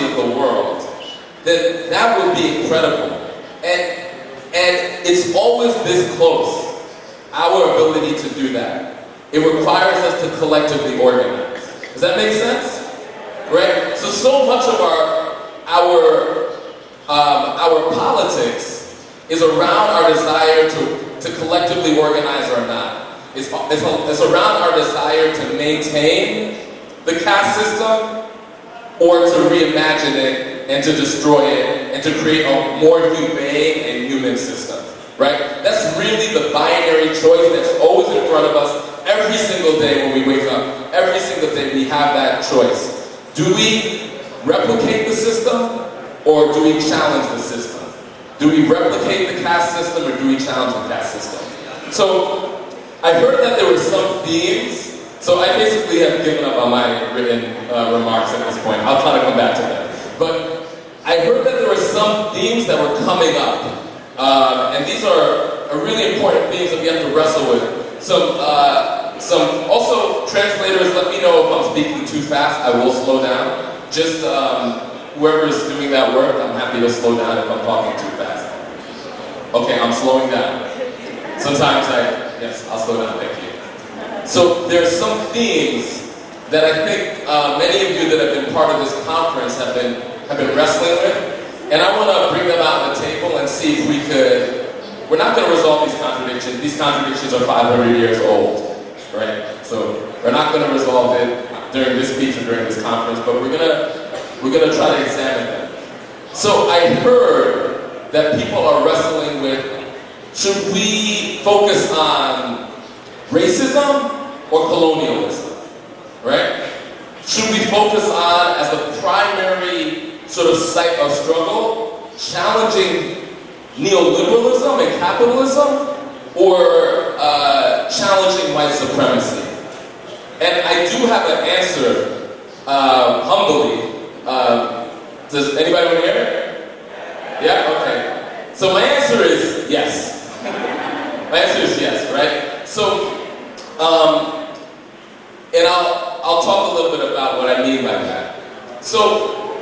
sovereignty of the world, then that would be incredible. And it's always this close, our ability to do that. It requires us to collectively organize. Does that make sense? Right? So much of our politics is around our desire to collectively organize or not. It's around our desire to maintain the caste system or to reimagine it and to destroy it and to create a more humane and human system. Right? That's really the binary choice that's always in front of us every single day when we wake up. Every single day we have that choice. Do we replicate the system or do we challenge the system? Do we replicate the caste system or do we challenge the caste system? So I heard that there were some themes. So I basically have given up on my written remarks at this point. I'll try to come back to that. But I heard that there were some themes that were coming up. And these are really important themes that we have to wrestle with. Some also translators, let me know if I'm speaking too fast. I will slow down. Just whoever's doing that work, I'm happy to slow down if I'm talking too fast. Okay, I'm slowing down. Sometimes yes, I'll slow down, thank you. So there's some themes that I think many of you that have been part of this conference have been wrestling with. And I want to bring them out on the table and see if we could. We're not going to resolve these contradictions. These contradictions are 500 years old, right? So we're not going to resolve it during this speech or during this conference, but we're gonna try to examine them. So I heard that people are wrestling with: should we focus on racism or colonialism, right? Should we focus on, as the primary sort of site of struggle, challenging neoliberalism and capitalism, or challenging white supremacy? And I do have an answer, humbly. Does anybody want to hear it? Yeah? Okay. So my answer is yes. My answer is yes, right? So, and I'll talk a little bit about what I mean by that. So,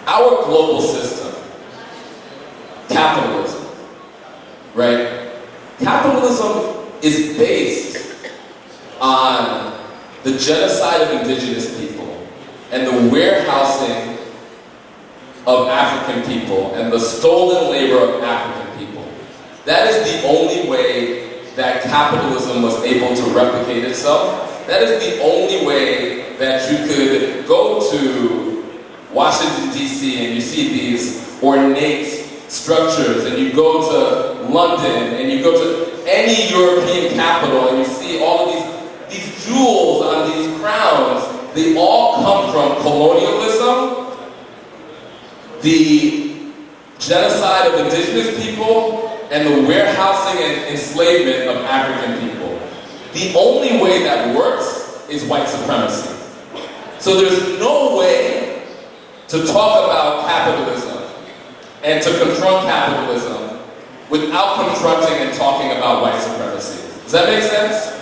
our global system, capitalism, right? Capitalism is based on the genocide of indigenous people and the warehousing of African people and the stolen labor of African people. That is the only way that capitalism was able to replicate itself. That is the only way that you could go to Washington, D.C. and you see these ornate structures, and you go to London and you go to any European capital and you see all of these jewels on these crowns. They all come from colonialism, the genocide of indigenous people, and the warehousing and enslavement of African people. The only way that works is white supremacy. So there's no way to talk about capitalism and to confront capitalism without confronting and talking about white supremacy. Does that make sense?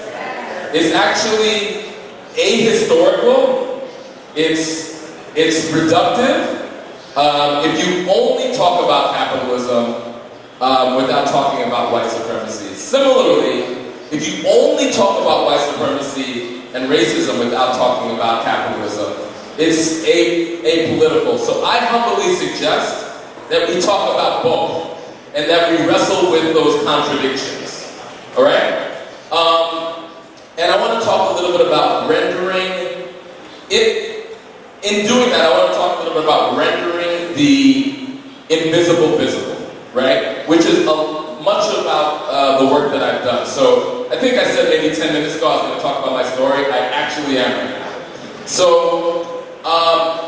It's actually ahistorical, it's reductive. If you only talk about capitalism without talking about white supremacy. Similarly, if you only talk about white supremacy and racism without talking about capitalism, it's apolitical. So I humbly suggest that we talk about both and that we wrestle with those contradictions. All right? And I want to talk a little bit about rendering it. In doing that, I want to talk a little bit about rendering the invisible visible, right? Which is much about the work that I've done. So I think I said maybe 10 minutes ago I was going to talk about my story. I actually am right now. So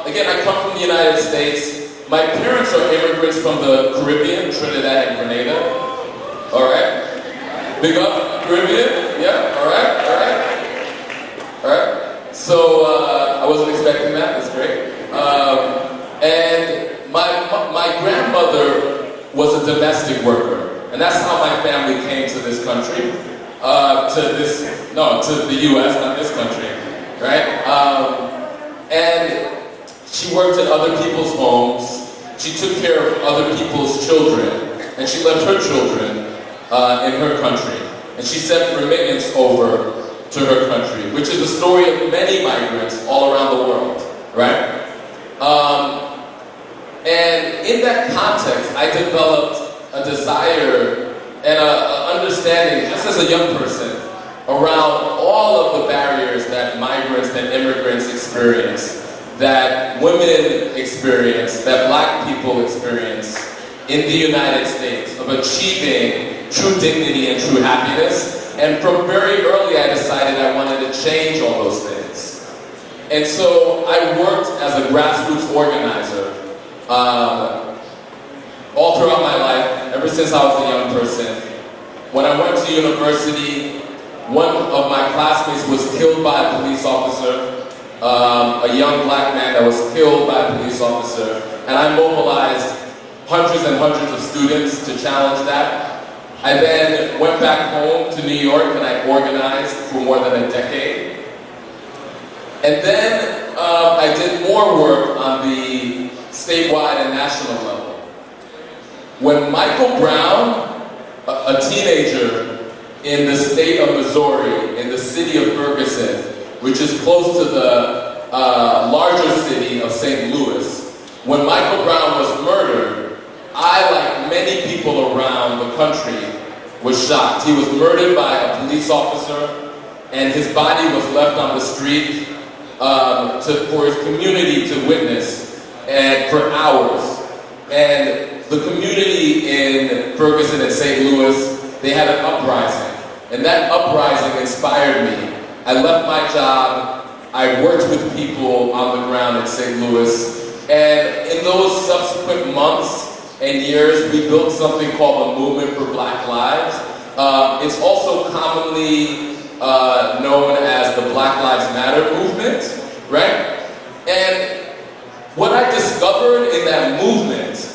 again, I come from the United States. My parents are immigrants from the Caribbean, Trinidad and Grenada. All right? Big up, Caribbean? Yeah? All right? All right? All right? So I wasn't expecting that. That's great. And my grandmother was a domestic worker. And that's how my family came to this country. To the U.S., not this country, right? And she worked in other people's homes. She took care of other people's children, and she left her children in her country. And she sent remittance over to her country, which is the story of many migrants all around the world, right? And in that context, I developed a desire and an understanding, just as a young person, around all of the barriers that migrants and immigrants experience, that women experience, that black people experience in the United States, of achieving true dignity and true happiness. And from very early, I decided I wanted to change all those things. And so I worked as a grassroots organizer all throughout my life, ever since I was a young person. When I went to university, one of my classmates was killed by a police officer, a young black man that was killed by a police officer, and I mobilized hundreds and hundreds of students to challenge that. I then went back home to New York and I organized for more than a decade. And then I did more work on the statewide and national level. When Michael Brown, a teenager in the state of Missouri, in the city of Ferguson, which is close to the larger city of St. Louis, when Michael Brown was murdered, I, like many people around the country, was shocked. He was murdered by a police officer, and his body was left on the street for his community to witness, and for hours. And the community in Ferguson and St. Louis, they had an uprising, and that uprising inspired me. I left my job, I worked with people on the ground in St. Louis, and in those subsequent months and years, we built something called the Movement for Black Lives. It's also commonly known as the Black Lives Matter movement, right? And what I discovered in that movement,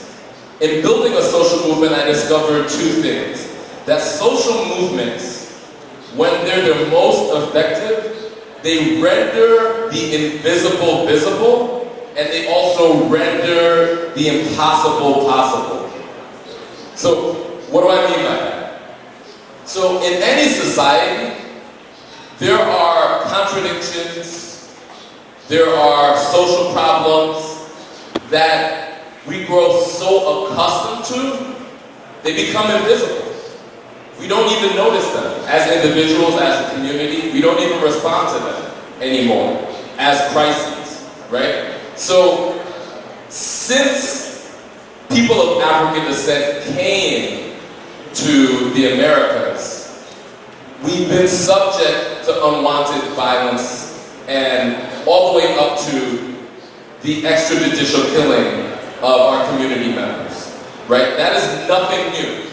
in building a social movement, I discovered two things. That social movements, when they're their most effective, they render the invisible visible, and they also render the impossible possible. So, what do I mean by that? So, in any society, there are contradictions, there are social problems that we grow so accustomed to, they become invisible. We don't even notice them as individuals, as a community. We don't even respond to them anymore as crises, right? So, since people of African descent came to the Americas, we've been subject to unwanted violence and all the way up to the extrajudicial killing of our community members, right? That is nothing new.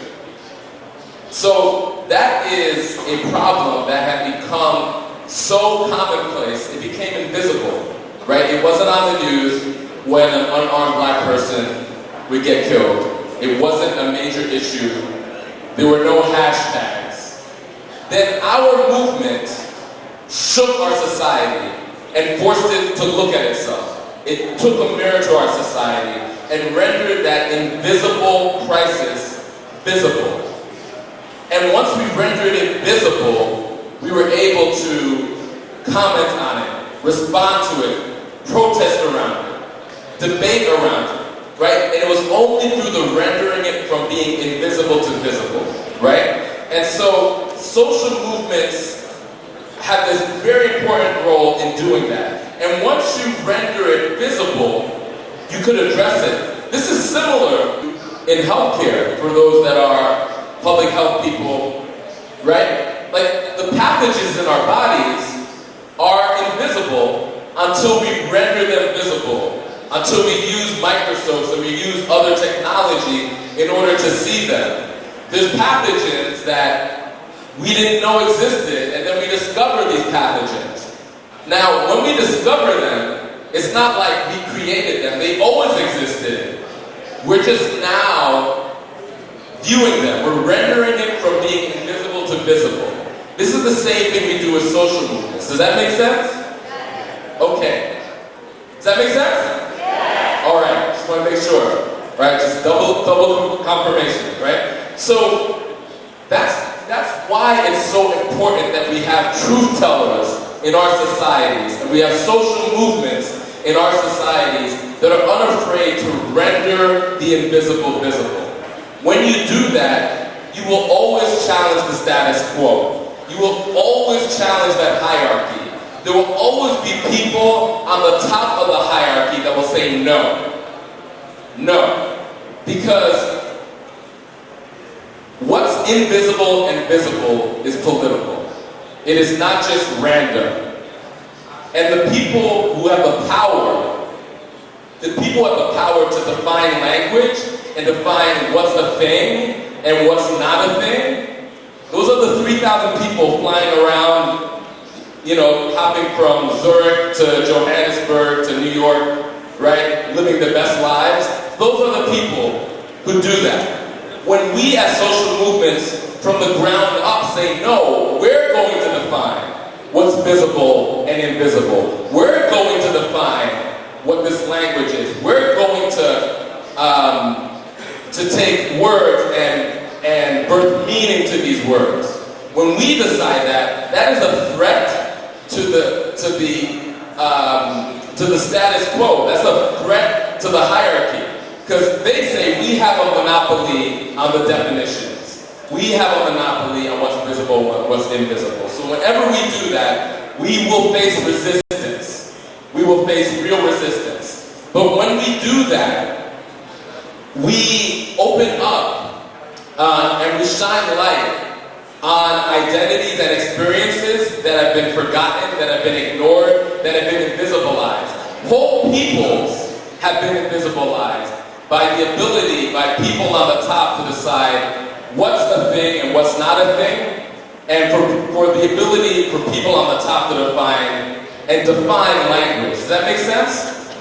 So that is a problem that had become so commonplace, it became invisible, right? It wasn't on the news when an unarmed black person would get killed. It wasn't a major issue. There were no hashtags. Then our movement shook our society and forced it to look at itself. It took a mirror to our society and rendered that invisible crisis visible. And once we rendered it visible, we were able to comment on it, respond to it, protest around it, debate around it, right? And it was only through the rendering it from being invisible to visible, right? And so social movements have this very important role in doing that. And once you render it visible, you could address it. This is similar in healthcare for those that are public health people, right? Like, the pathogens in our bodies are invisible until we render them visible, until we use microscopes and we use other technology in order to see them. There's pathogens that we didn't know existed, and then we discover these pathogens. Now, when we discover them, it's not like we created them. They always existed. We're just now viewing them. We're rendering it from being invisible to visible. This is the same thing we do with social movements. Does that make sense? Okay. Does that make sense? All right, just want to make sure. Right, just double confirmation, right? So that's why it's so important that we have truth tellers in our societies, and we have social movements in our societies that are unafraid to render the invisible visible. When you do that, you will always challenge the status quo. You will always challenge that hierarchy. There will always be people on the top of the hierarchy that will say no. No. Because what's invisible and visible is political. It is not just random. And the people who have the power to define language and define what's a thing and what's not a thing, those are the 3,000 people flying around, hopping from Zurich to Johannesburg to New York, right? Living their best lives. Those are the people who do that. When we as social movements from the ground up say, no, we're going to define what's visible and invisible. We're going to define what this language is. We're going to take words and birth meaning to these words. When we decide that, that is a threat to the status quo. That's a threat to the hierarchy. Because they say we have a monopoly on the definitions. We have a monopoly on what's visible and what's invisible. So whenever we do that, we will face resistance. We will face real resistance. But when we do that, we open up and we shine light on identities and experiences that have been forgotten, that have been ignored, that have been invisibilized. Whole peoples have been invisibilized by the ability, by people on the top to decide what's a thing and what's not a thing, and for the ability for people on the top to define language. Does that make sense?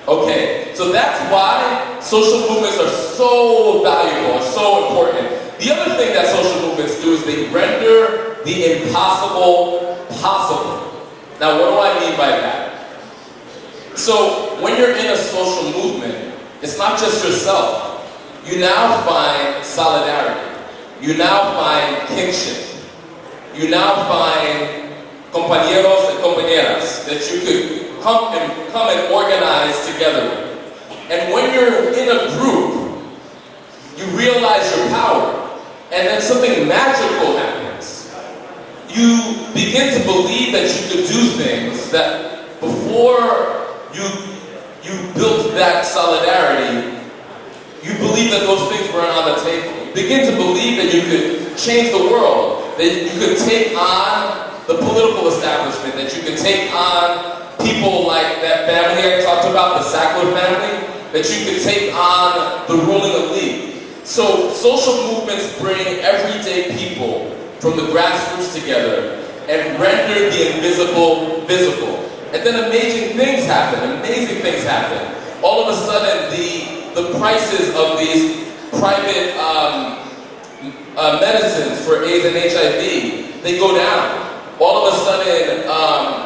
Okay, so that's why social movements are so valuable, are so important. The other thing that social movements do is they render the impossible possible. Now, what do I mean by that? So, when you're in a social movement, it's not just yourself. You now find solidarity. You now find kinship. You now find compañeros and compañeras that you could come and organize together with. And when you're in a group, you realize your power. And then something magical happens. You begin to believe that you could do things that before you built that solidarity, you believe that those things weren't on the table. You begin to believe that you could change the world, that you could take on the political establishment, that you could take on people like that family I talked about, the Sackler family, that you could take on the ruling elite. So social movements bring everyday people from the grassroots together and render the invisible visible. And then amazing things happen. All of a sudden, the prices of these private medicines for AIDS and HIV, they go down. All of a sudden,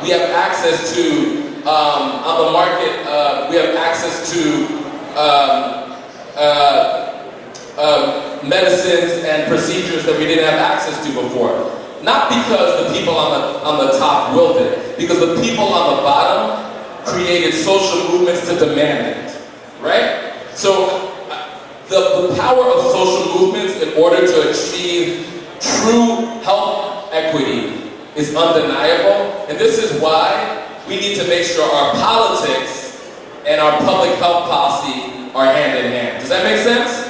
we have access to, on the market, we have access to medicines and procedures that we didn't have access to before. Not because the people on the top willed it, because the people on the bottom created social movements to demand it, right? So the power of social movements in order to achieve true health equity is undeniable, and this is why we need to make sure our politics and our public health policy are hand in hand. Does that make sense?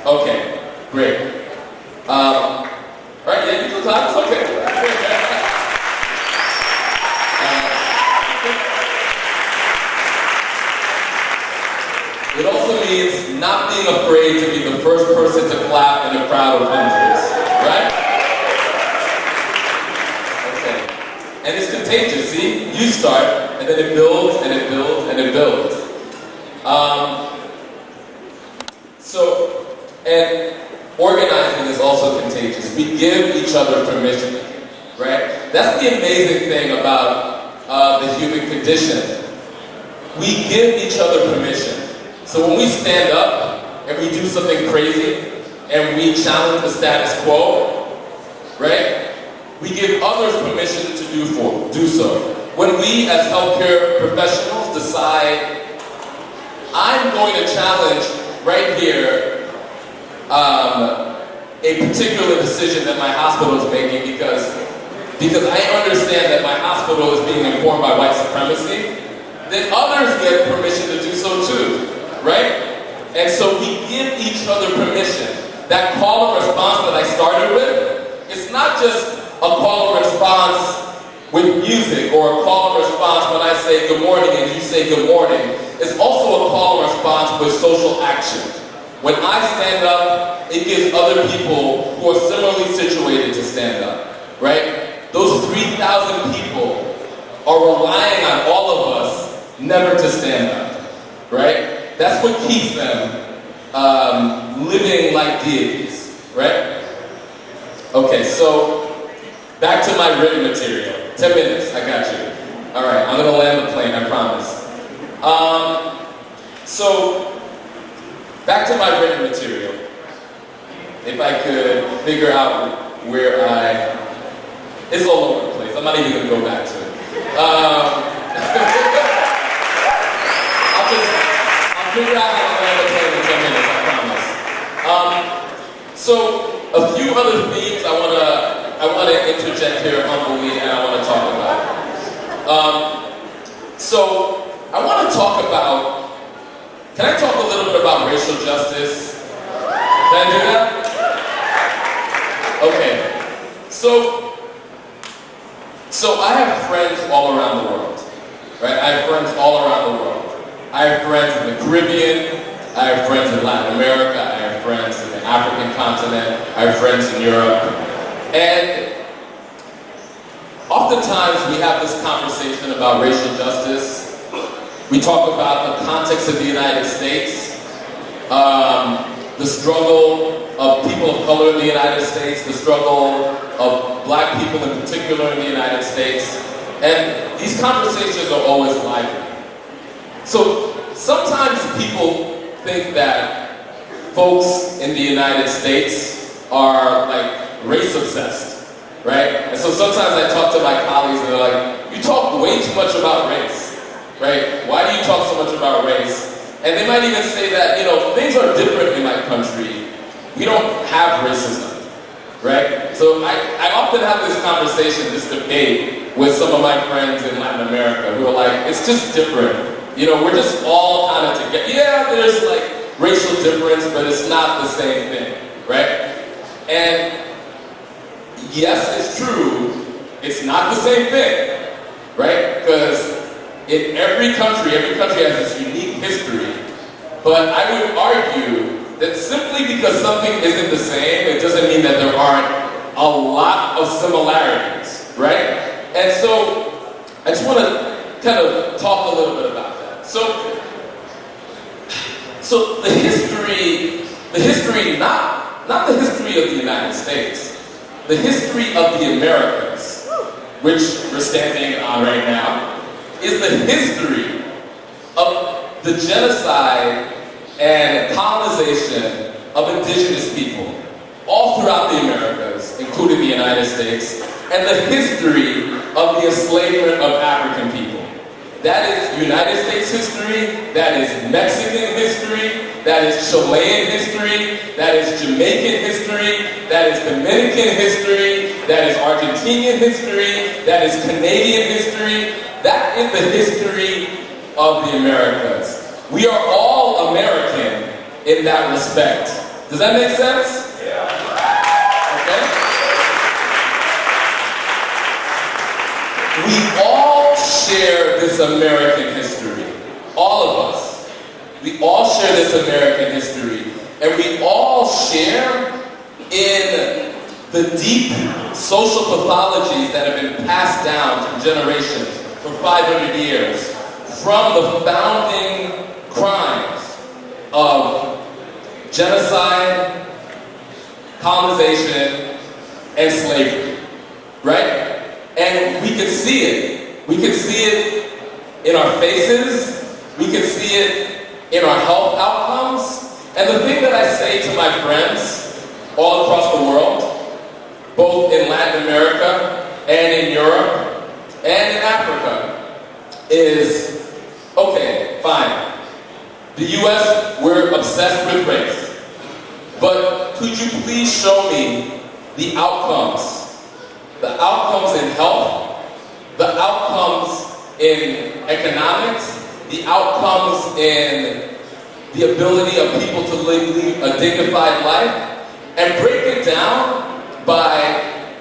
Okay, great. Right, yeah, you can clap, it's okay. It also means not being afraid to be the first person to clap in a crowd of hundreds, right? Okay. And it's contagious, see? You start, and then it builds, and it builds, and it builds. And organizing is also contagious. We give each other permission. right? That's the amazing thing about the human condition. We give each other permission. So when we stand up and we do something crazy and we challenge the status quo, right? We give others permission to do so. When we as healthcare professionals decide, I'm going to challenge right here a particular decision that my hospital is making because I understand that my hospital is being informed by white supremacy, then others get permission to do so too, right? And so we give each other permission. That call and response that I started with, it's not just a call and response with music or a call and response when I say good morning and you say good morning. It's also a call and response with social action. When I stand up, it gives other people who are similarly situated to stand up, right? Those 3,000 people are relying on all of us never to stand up, right? That's what keeps them living like deities, right? Okay, so back to my written material. 10 minutes, I got you. All right, I'm gonna land the plane, I promise. So, back to my written material. If I could figure out where it's all over the place. I'm not even gonna go back to it. I'll figure out how to land the plane in 10 minutes, I promise. So, a few other themes I wanna interject here humbly and I wanna talk about. So, I wanna talk about, can I talk a little bit about racial justice? Can I do that? Okay. So I have friends all around the world, right? I have friends all around the world. I have friends in the Caribbean, I have friends in Latin America, I have friends in the African continent, I have friends in Europe. And oftentimes we have this conversation about racial justice. We talk about the context of the United States, the struggle of people of color in the United States, the struggle of black people in particular in the United States, and these conversations are always lively. So sometimes people think that folks in the United States are like race obsessed, right? And so sometimes I talk to my colleagues and they're like, you talk way too much about race, right? Why do you talk so much about race? And they might even say that, things are different in my country. We don't have racism, right? So I often have this conversation, this debate with some of my friends in Latin America who are like, it's just different. We're just all kind of together. Yeah, there's like racial difference, but it's not the same thing, right? And yes, it's true, it's not the same thing, right? Because in every country has its unique history, but I would argue that simply because something isn't the same, it doesn't mean that there aren't a lot of similarities, right? And so, I just want to kind of talk a little bit about that. So the history, not the history of the United States, the history of the Americas, which we're standing on right now, is the history of the genocide and colonization of indigenous people all throughout the Americas, including the United States, and the history of the enslavement of African people. That is United States history, that is Mexican history, that is Chilean history, that is Jamaican history, that is Dominican history, that is Argentinian history, that is Canadian history. That is the history of the Americas. We are all American in that respect. Does that make sense? Yeah. Okay? We all share this American history. All of us. We all share this American history. And we all share in the deep social pathologies that have been passed down through generations for 500 years from the founding crimes of genocide, colonization, and slavery. right? And we can see it. We can see it in our faces. We can see it in our health outcomes. And the thing that I say to my friends all across the world, both in Latin America and in Europe and in Africa, is, okay, fine. The US, we're obsessed with race. But could you please show me the outcomes? The outcomes in health, the outcomes in economics, the outcomes in the ability of people to live a dignified life, and break it down by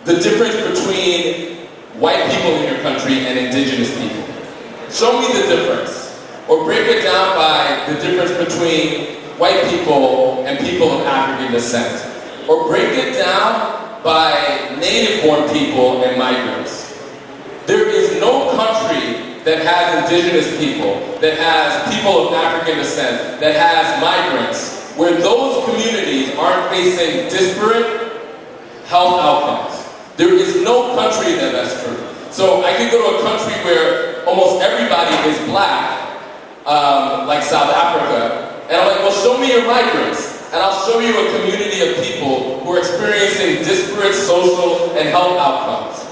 the difference between white people in your country and indigenous people. Show me the difference. Or break it down by the difference between white people and people of African descent. Or break it down by native-born people and migrants. There is no country that has indigenous people, that has people of African descent, that has migrants, where those communities aren't facing disparate health outcomes. There is no country that's true. So I could go to a country where almost everybody is black, like South Africa, and I'm like, well, show me your migrants, and I'll show you a community of people who are experiencing disparate social and health outcomes,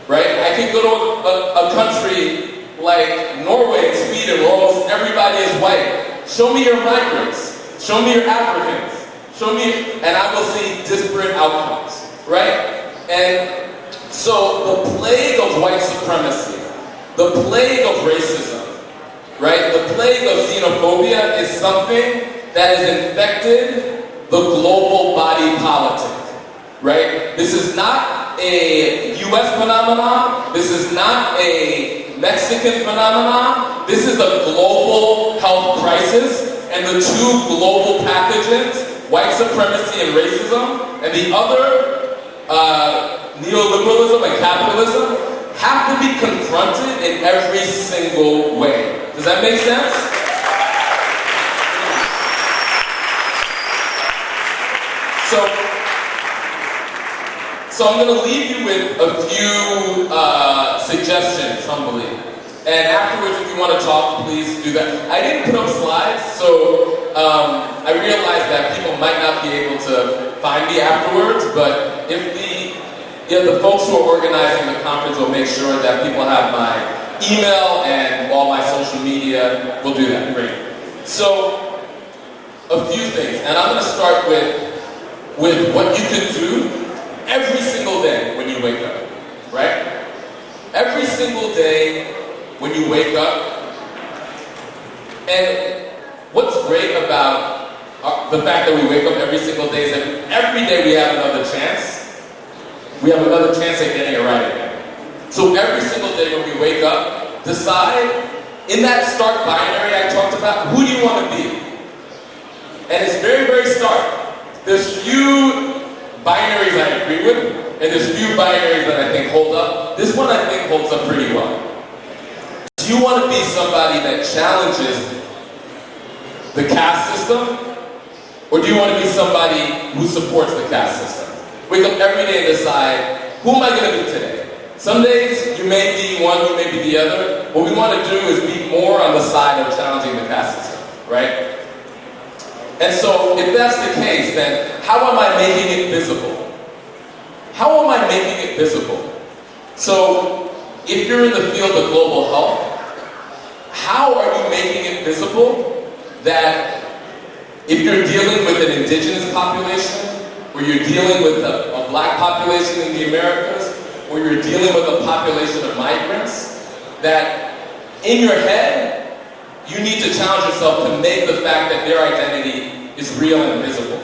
right? I could go to a country like Norway and Sweden, where almost everybody is white. Show me your migrants, show me your Africans, show me, and I will see disparate outcomes, right? And so the plague of white supremacy, the plague of racism, right? The plague of xenophobia is something that has infected the global body politic, right? This is not a US phenomenon. This is not a Mexican phenomenon. This is a global health crisis, and the two global pathogens, white supremacy and racism, and the other, neoliberalism and capitalism, have to be confronted in every single way. Does that make sense? So I'm going to leave you with a few suggestions, humbly. And afterwards, if you want to talk, please do that. I didn't put up slides, so I realized that people might not be able to find me afterwards, but if the folks who are organizing the conference will make sure that people have my email and all my social media. We'll do that. Great. So, a few things, and I'm going to start with what you can do every single day when you wake up, right? Every single day when you wake up. And what's great about the fact that we wake up every single day is that every day we have another chance. We have another chance at getting it right again. So every single day when we wake up, decide, in that stark binary I talked about, who do you want to be? And it's very, very stark. There's few binaries I agree with, and there's few binaries that I think hold up. This one I think holds up pretty well. Do you want to be somebody that challenges the caste system? Or do you want to be somebody who supports the caste system? Wake up every day and decide, who am I going to be today? Some days you may be one, you may be the other. What we want to do is be more on the side of challenging the caste system, right? And so if that's the case, then how am I making it visible? How am I making it visible? So if you're in the field of global health, how are you making it visible that if you're dealing with an indigenous population, or you're dealing with a black population in the Americas, or you're dealing with a population of migrants, that in your head, you need to challenge yourself to make the fact that their identity is real and visible.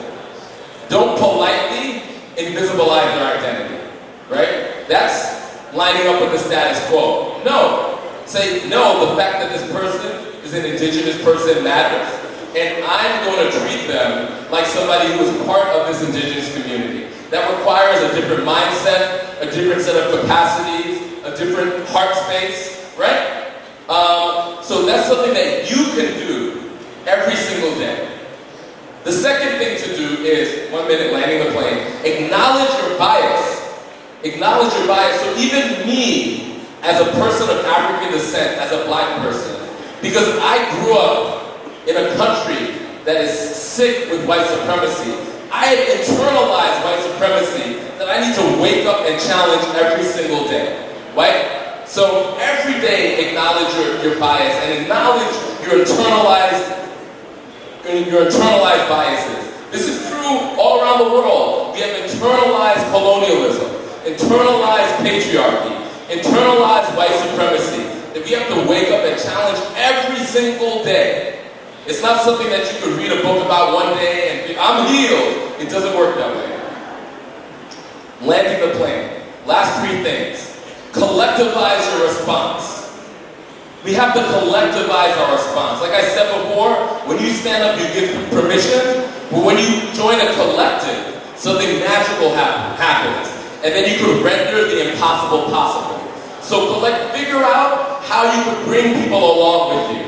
Don't politely invisibilize their identity, right? That's lining up with the status quo. No. Say, no, the fact that this person is an indigenous person matters, and I'm going to treat them like somebody who is part of this indigenous community. That requires a different mindset, a different set of capacities, a different heart space, right? So that's something that you can do every single day. The second thing to do is, 1 minute landing the plane, acknowledge your bias. Acknowledge your bias. So even me, as a person of African descent, as a black person, because I grew up in a country that is sick with white supremacy, I have internalized white supremacy that I need to wake up and challenge every single day, right? So every day acknowledge your bias and acknowledge your internalized biases. This is true all around the world. We have internalized colonialism, internalized patriarchy, internalized white supremacy that we have to wake up and challenge every single day. It's not something that you could read a book about one day and think, I'm healed. It doesn't work that way. Landing the plane. Last three things. Collectivize your response. We have to collectivize our response. Like I said before, when you stand up, you give permission, but when you join a collective, something magical happens. And then you can render the impossible possible. So figure out how you could bring people along with you.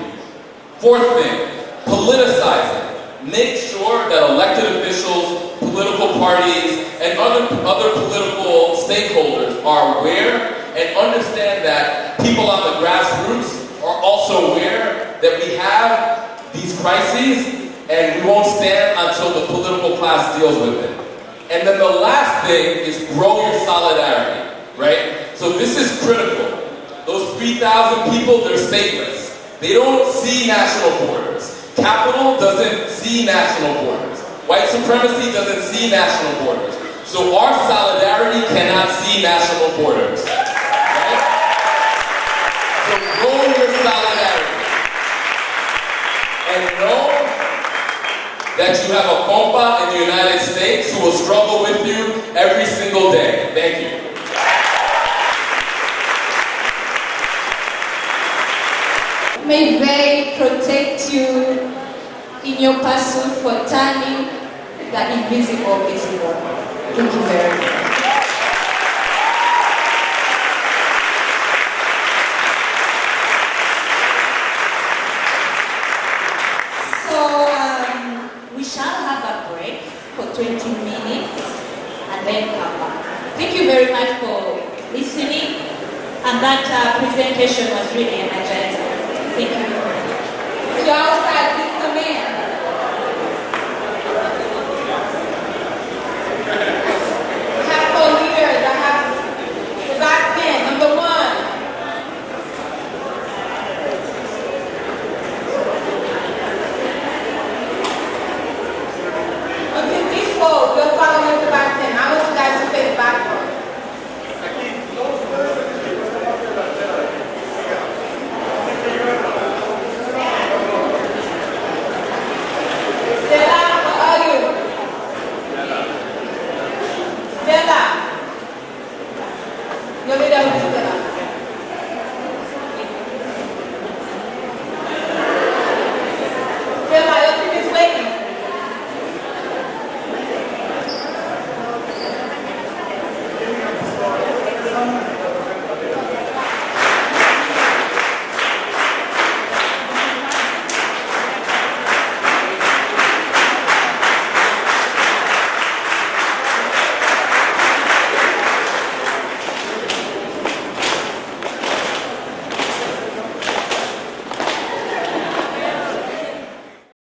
Fourth thing, politicize it. Make sure that elected officials, political parties, and other political stakeholders are aware and understand that people on the grassroots are also aware that we have these crises and we won't stand until the political class deals with it. And then the last thing is grow your solidarity, right? So this is critical. Those 3,000 people, they're stateless. They don't see national borders. Capital doesn't see national borders. White supremacy doesn't see national borders. So our solidarity cannot see national borders. Right? So grow your solidarity. And know that you have a compa in the United States who will struggle with you every single day. Thank you. May they protect you in your pursuit for turning the invisible visible. Thank you very much. So we shall have a break for 20 minutes and then come back. Thank you very much for listening, and that presentation was really energizing. Thank you. Y'all side, please come in. I have 4 leaders. I have the back pen, number 1. Okay, these folks, they'll follow me to the back pen. I want you guys to face backward. Your leader